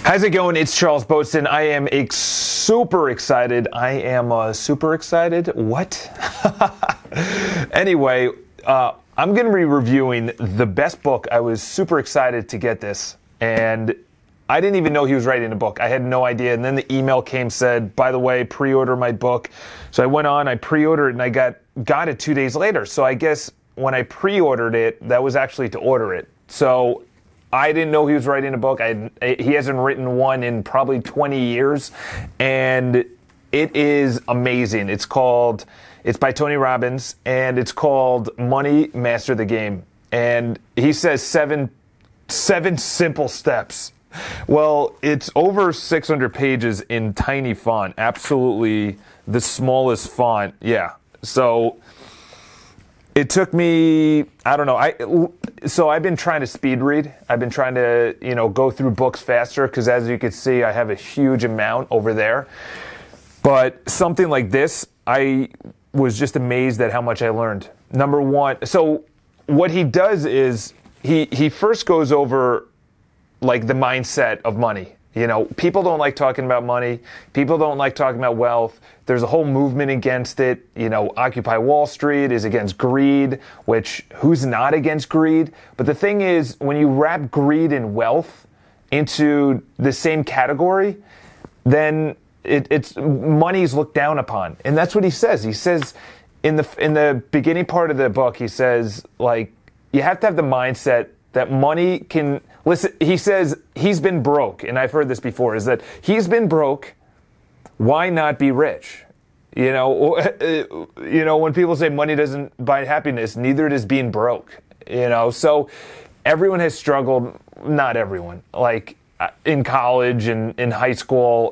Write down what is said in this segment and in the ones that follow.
How's it going? It's Charles Botensten. I am super excited. Super excited? What? Anyway, I'm going to be reviewing the best book. I was super excited to get this, and I didn't even know he was writing a book. I had no idea, and then the email came, said, by the way, pre-order my book. So I went on, I pre-ordered, and I got it 2 days later. So I guess when I pre-ordered it, that was actually to order it. So I didn't know he was writing a book. He hasn't written one in probably 20 years, and it is amazing. It's by Tony Robbins, and it's called Money, Master the Game. And he says seven simple steps. Well, it's over 600 pages in tiny font, absolutely the smallest font. Yeah. So it took me, I don't know. So I've been trying to speed read. I've been trying to, go through books faster because, as you can see, I have a huge amount over there. But something like this, I was just amazed at how much I learned. Number one, so what he does is he first goes over like the mindset of money. People don't like talking about money. People don't like talking about wealth. There's a whole movement against it. Occupy Wall Street is against greed, which who's not against greed? But the thing is, when you wrap greed and wealth into the same category, then it's money's looked down upon. And that's what he says. He says in the beginning part of the book, he says, like, you have to have the mindset that money can... Listen, he says he's been broke, and I've heard this before, is that he's been broke, why not be rich? When people say money doesn't buy happiness, neither does being broke. So everyone has struggled, not everyone, like in college and in high school,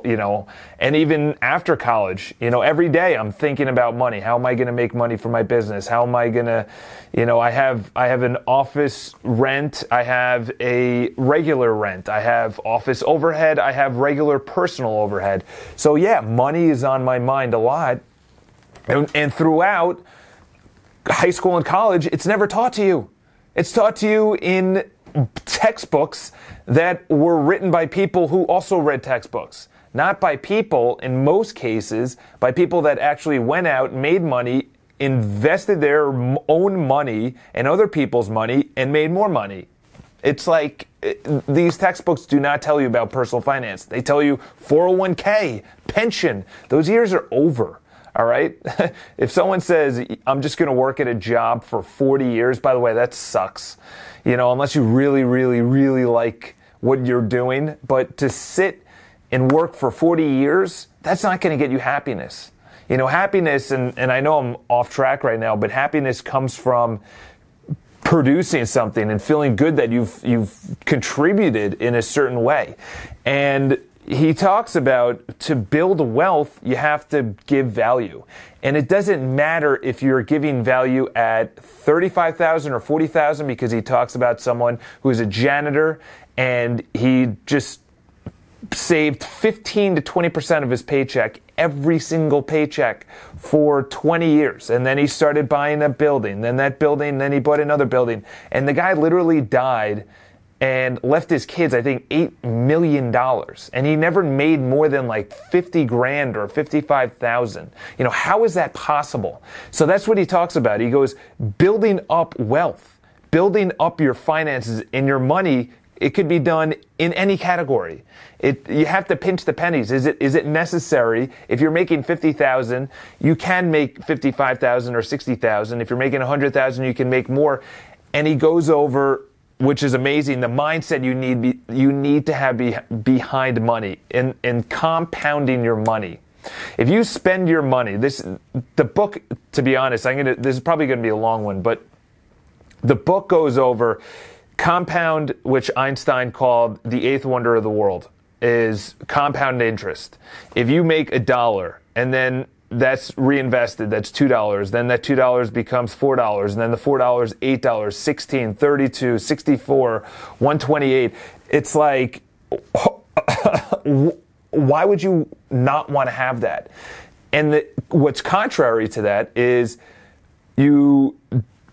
and even after college, every day I'm thinking about money. How am I going to make money for my business? How am I going to, I have an office rent. I have a regular rent. I have office overhead. I have regular personal overhead. So yeah, money is on my mind a lot. And throughout high school and college, it's never taught to you. It's taught to you in textbooks that were written by people who also read textbooks. Not by people, in most cases, by people that actually went out, made money, invested their own money and other people's money, and made more money. It's like these textbooks do not tell you about personal finance. They tell you 401k, pension. Those years are over. All right? If someone says, I'm just going to work at a job for 40 years, by the way, that sucks. Unless you really, really, really like what you're doing. But to sit and work for 40 years, that's not going to get you happiness. Happiness, and I know I'm off track right now, but happiness comes from producing something and feeling good that you've contributed in a certain way. And he talks about, to build wealth, you have to give value. And it doesn't matter if you're giving value at $35,000 or $40,000, because he talks about someone who is a janitor and he just saved 15 to 20% of his paycheck, every single paycheck, for 20 years. And then he started buying a building, then that building, then he bought another building. And the guy literally died and left his kids, I think, $8 million. And he never made more than like 50 grand or 55,000. How is that possible? So that's what he talks about. He goes, building up wealth, building up your finances and your money. It could be done in any category. You have to pinch the pennies. Is it necessary? If you're making 50,000, you can make 55,000 or 60,000. If you're making 100,000, you can make more. And he goes over, which is amazing, the mindset you need to have behind money and compounding your money. If you spend your money, the book, to be honest, this is probably going to be a long one, but the book goes over compound, which Einstein called the eighth wonder of the world, is compound interest. If you make $1 and then that's reinvested, that's $2. Then that $2 becomes $4. And then the $4, $8, $16, $32, $64, $128. It's like, why would you not want to have that? And what's contrary to that is you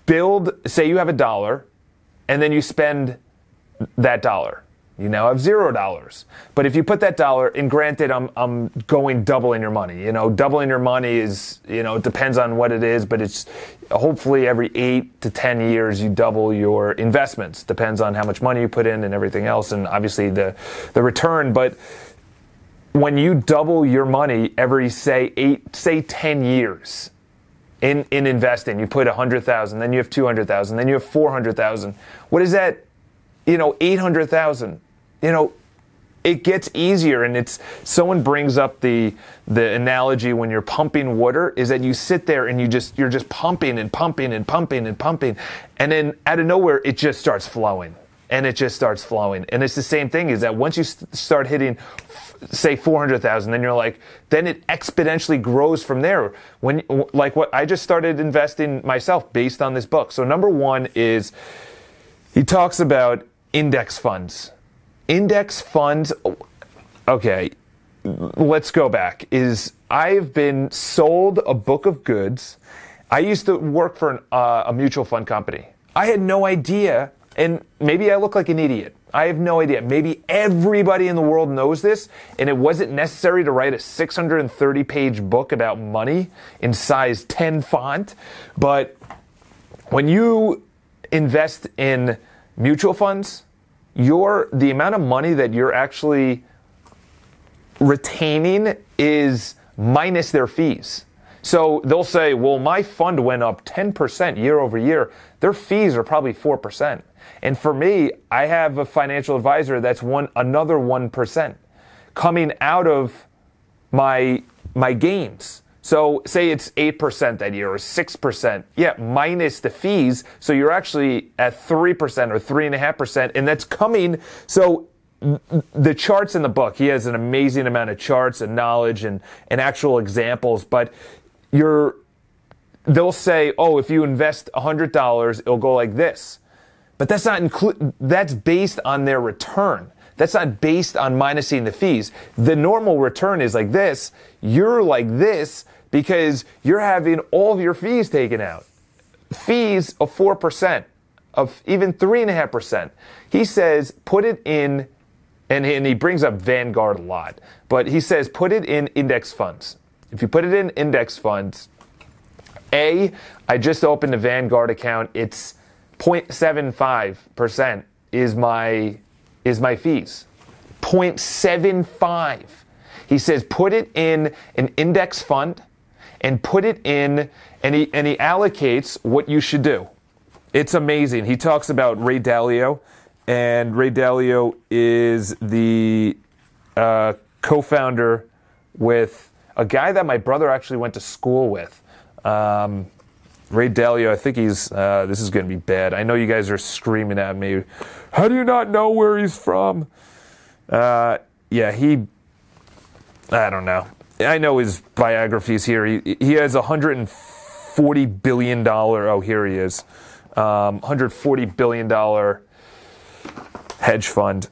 build, say you have $1, and then you spend that dollar. You now have $0. But if you put that dollar, and granted, I'm going doubling your money. You know, doubling your money is, you know, it depends on what it is, but it's hopefully every 8 to 10 years you double your investments. Depends on how much money you put in and everything else, and obviously the return. But when you double your money every, say 10 years in investing, you put 100,000, then you have 200,000, then you have 400,000. What is that? You know, 800,000. You know, it gets easier, and it's, someone brings up the analogy when you're pumping water is that you sit there and you're just pumping and pumping and pumping and pumping, and then out of nowhere it just starts flowing. And it just starts flowing. And it's the same thing, is that once you start hitting, say 400,000, then you're like, then it exponentially grows from there. When, like what I just started investing myself based on this book. So number one is, he talks about index funds. Index funds, okay, let's go back. I've been sold a book of goods. I used to work for a mutual fund company. I had no idea, and maybe I look like an idiot. I have no idea. Maybe everybody in the world knows this, and it wasn't necessary to write a 630-page book about money in size 10 font. But when you invest in mutual funds, the amount of money that you're actually retaining is minus their fees. So they'll say, well, my fund went up 10% year over year. Their fees are probably 4%. And for me, I have a financial advisor that's another 1% coming out of my gains. So say it's 8% that year or 6%, yeah, minus the fees. So you're actually at 3% or 3.5%, and that's coming. So the charts in the book, he has an amazing amount of charts and knowledge and actual examples, but they'll say, oh, if you invest $100, it'll go like this. But that's not that's based on their return. That's not based on minusing the fees. The normal return is like this. You're like this because you're having all of your fees taken out. Fees of 4%, of even 3.5%. He says, put it in, and he brings up Vanguard a lot, but he says, put it in index funds. If you put it in index funds, I just opened a Vanguard account. It's 0.75% is my fees. 0.75. He says put it in an index fund and put it in, and he allocates what you should do. It's amazing. He talks about Ray Dalio, and Ray Dalio is the co-founder with a guy that my brother actually went to school with. Ray Dalio, I think he's, this is going to be bad. I know you guys are screaming at me. How do you not know where he's from? I don't know. I know his biography's here. He has $140 billion, oh, here he is. $140 billion hedge fund.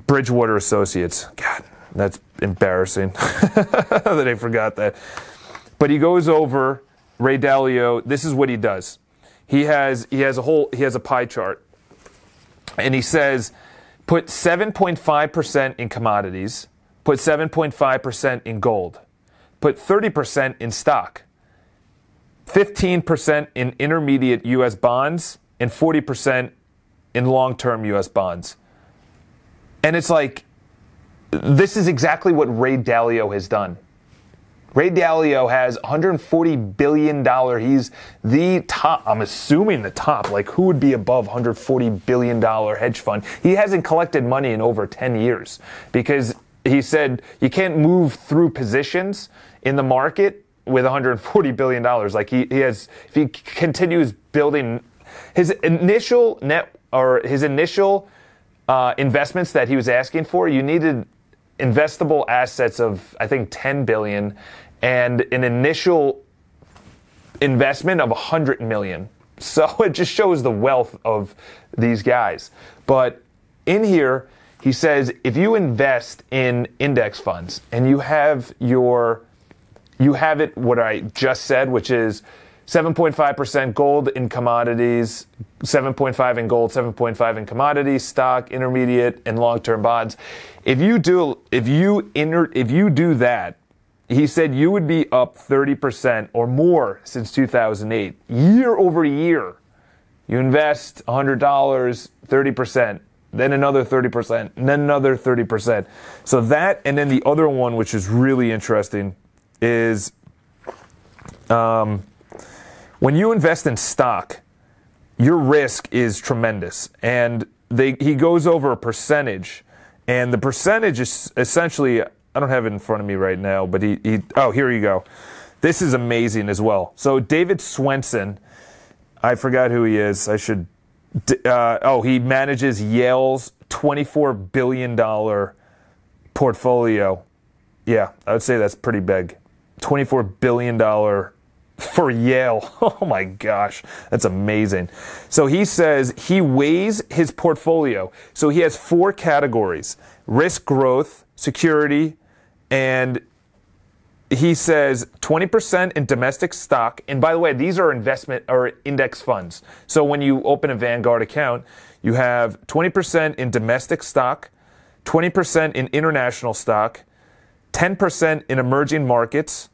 Bridgewater Associates. God, that's embarrassing that I forgot that. But he goes over, Ray Dalio, this is what he does. He has a pie chart, and he says, put 7.5% in commodities, put 7.5% in gold, put 30% in stock, 15% in intermediate U.S. bonds, and 40% in long-term U.S. bonds. And it's like, this is exactly what Ray Dalio has done. Ray Dalio has $140 billion. He's the top, I'm assuming the top, like who would be above $140 billion hedge fund? He hasn't collected money in over 10 years because he said you can't move through positions in the market with $140 billion. Like he has, if he continues building his initial investments that he was asking for, you needed investable assets of, I think, $10 billion and an initial investment of $100 million. So it just shows the wealth of these guys. But in here, he says, if you invest in index funds and you have it, what I just said, which is 7.5% gold in commodities, 7.5 in gold, 7.5 in commodities, stock, intermediate, and long-term bonds. If you do that, he said you would be up 30% or more since 2008, year over year. You invest $100, 30%, then another 30%, and then another 30%. So that, and then the other one, which is really interesting, is when you invest in stock, your risk is tremendous. And he goes over a percentage, and the percentage is essentially, I don't have it in front of me right now, but oh, here you go. This is amazing as well. So David Swensen, I forgot who he is. He manages Yale's $24 billion portfolio. Yeah, I would say that's pretty big. $24 billion for Yale. Oh my gosh, that's amazing. So he says he weighs his portfolio. So he has 4 categories: risk, growth, security, and he says 20% in domestic stock. And by the way, these are investment or index funds. So when you open a Vanguard account, you have 20% in domestic stock, 20% in international stock, 10% in emerging markets,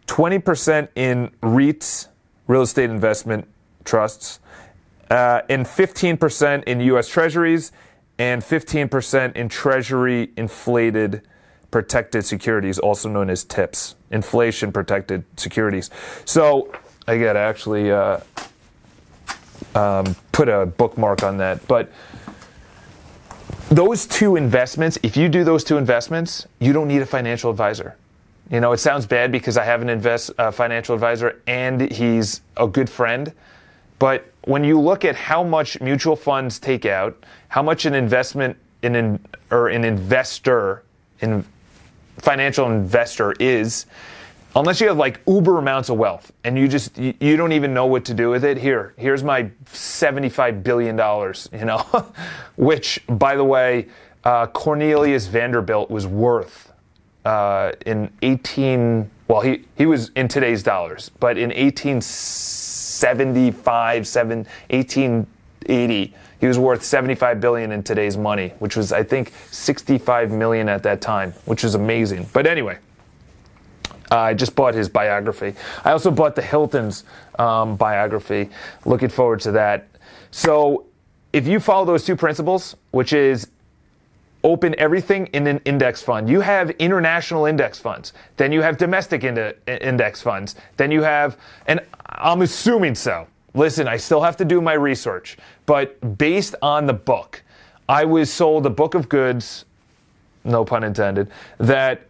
20% in REITs, real estate investment trusts, and 15% in U.S. Treasuries, and 15% in Treasury inflated protected securities, also known as TIPS, inflation protected securities. So I got to actually put a bookmark on that. But those 2 investments, if you do those 2 investments, you don't need a financial advisor. You know, it sounds bad because I have an financial advisor and he's a good friend. But when you look at how much mutual funds take out, how much an investment financial investor is, unless you have like uber amounts of wealth and you don't even know what to do with it. Here's my $75 billion, which, by the way, Cornelius Vanderbilt was worth in he was in today's dollars, but in 1880, he was worth $75 billion in today's money, which was, I think, $65 million at that time, which is amazing. But anyway, I just bought his biography. I also bought the Hilton's biography. Looking forward to that. So if you follow those 2 principles, which is open everything in an index fund. You have international index funds. Then you have domestic index funds. Then you have, and I'm assuming so. Listen, I still have to do my research. But based on the book, I was sold a book of goods, no pun intended, that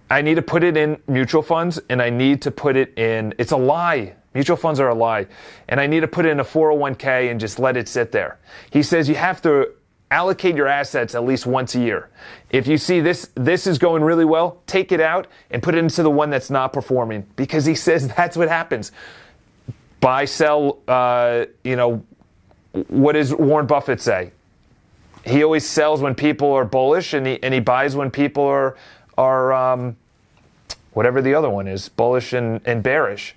I need to put it in mutual funds and I need to put it in, it's a lie. Mutual funds are a lie. And I need to put it in a 401k and just let it sit there. He says you have to allocate your assets at least once a year. If you see this is going really well, take it out and put it into the one that's not performing, because he says that's what happens. Buy, sell, what does Warren Buffett say? He always sells when people are bullish and he buys when people are whatever the other one is, bullish and bearish.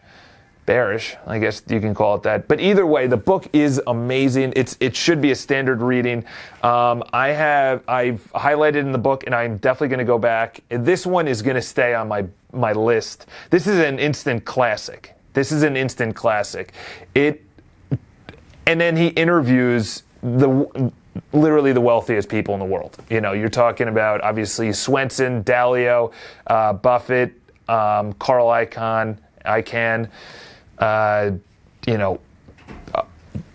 Bearish, I guess you can call it that. But either way, the book is amazing. It should be a standard reading. I've highlighted in the book, and I'm definitely going to go back. This one is going to stay on my list. This is an instant classic. And then he interviews literally the wealthiest people in the world. You're talking about obviously Swensen, Dalio, Buffett, Carl Icahn.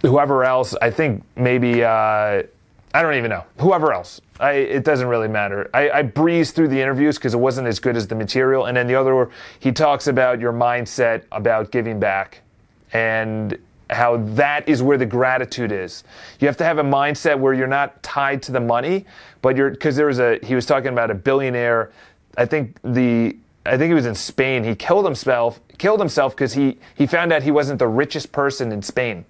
Whoever else, I think maybe, I don't even know. Whoever else. It doesn't really matter. I breezed through the interviews because it wasn't as good as the material. And then the other, he talks about your mindset about giving back and how that is where the gratitude is. You have to have a mindset where you're not tied to the money, but because he was talking about a billionaire, I think he was in Spain. He killed himself because he found out he wasn't the richest person in Spain.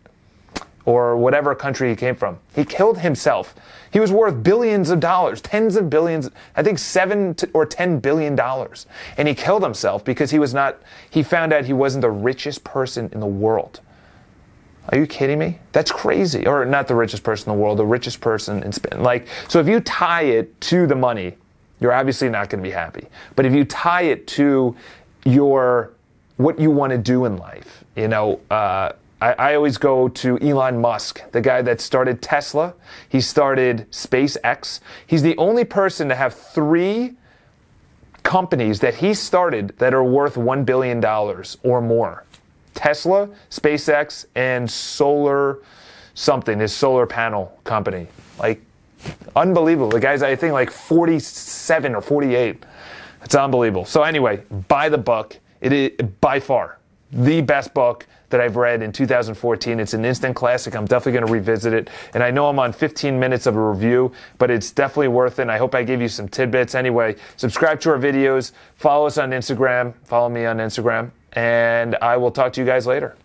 or whatever country he came from. He killed himself. He was worth billions of dollars, tens of billions, I think $7 or $10 billion. And he killed himself because he found out he wasn't the richest person in the world. Are you kidding me? That's crazy. Or not the richest person in the world, the richest person in Spain. So if you tie it to the money, you're obviously not going to be happy. But if you tie it to what you want to do in life, I always go to Elon Musk, the guy that started Tesla. He started SpaceX. He's the only person to have 3 companies that he started that are worth $1 billion or more. Tesla, SpaceX, and Solar something, his solar panel company. Unbelievable. The guy's, I think, 47 or 48. It's unbelievable. So anyway, buy the book. It is by far the best book that I've read in 2014. It's an instant classic. I'm definitely going to revisit it. And I know I'm on 15 minutes of a review, but it's definitely worth it. I hope I gave you some tidbits. Anyway, subscribe to our videos. Follow us on Instagram. Follow me on Instagram. And I will talk to you guys later.